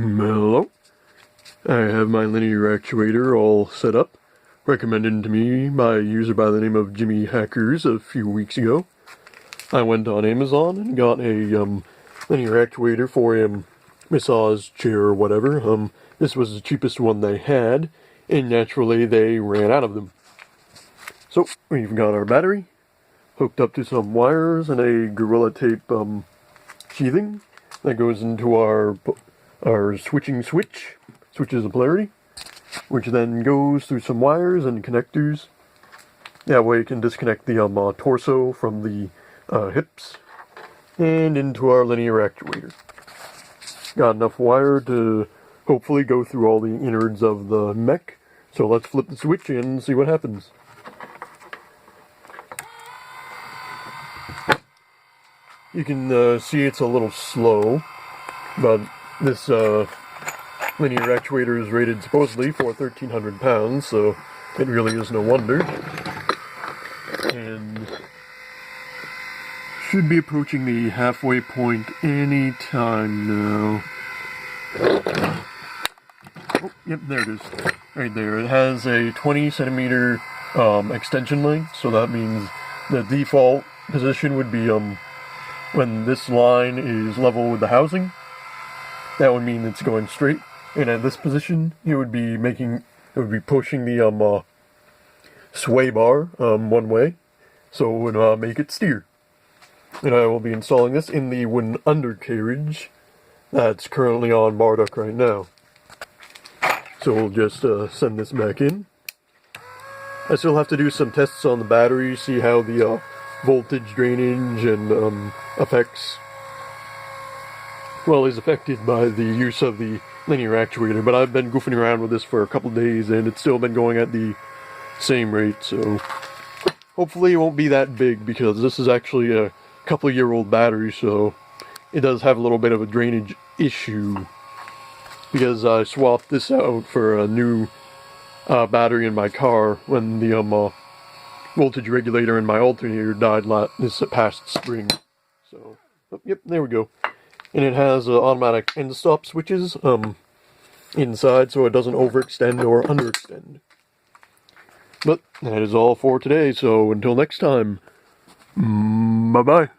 Hello. I have my linear actuator all set up, recommended to me by a user by the name of Jimmy Hackers a few weeks ago. I went on Amazon and got a linear actuator for a massage chair or whatever. This was the cheapest one they had, and naturally they ran out of them. So we've got our battery hooked up to some wires and a Gorilla Tape sheathing that goes into our switching switches of polarity, which then goes through some wires and connectors. That way you can disconnect the torso from the hips and into our linear actuator. Got enough wire to hopefully go through all the innards of the mech, so let's flip the switch and see what happens. You can see it's a little slow, but this linear actuator is rated supposedly for 1,300 pounds, so it really is no wonder. And should be approaching the halfway point any time now. Oh, yep, there it is. Right there. It has a 20 centimeter extension length, so that means the default position would be when this line is level with the housing. That would mean it's going straight, and at this position, it would be pushing the sway bar one way, so it would make it steer. And I will be installing this in the wooden undercarriage that's currently on Marduk right now. So we'll just send this back in. I still have to do some tests on the battery, see how the voltage drainage and is affected by the use of the linear actuator, but I've been goofing around with this for a couple days and it's still been going at the same rate, so hopefully it won't be that big, because this is actually a couple-year-old battery, so it does have a little bit of a drainage issue, because I swapped this out for a new battery in my car when the voltage regulator in my alternator died this past spring. So, yep, there we go. And it has automatic end stop switches inside, so it doesn't overextend or underextend. But that is all for today, so until next time, bye-bye.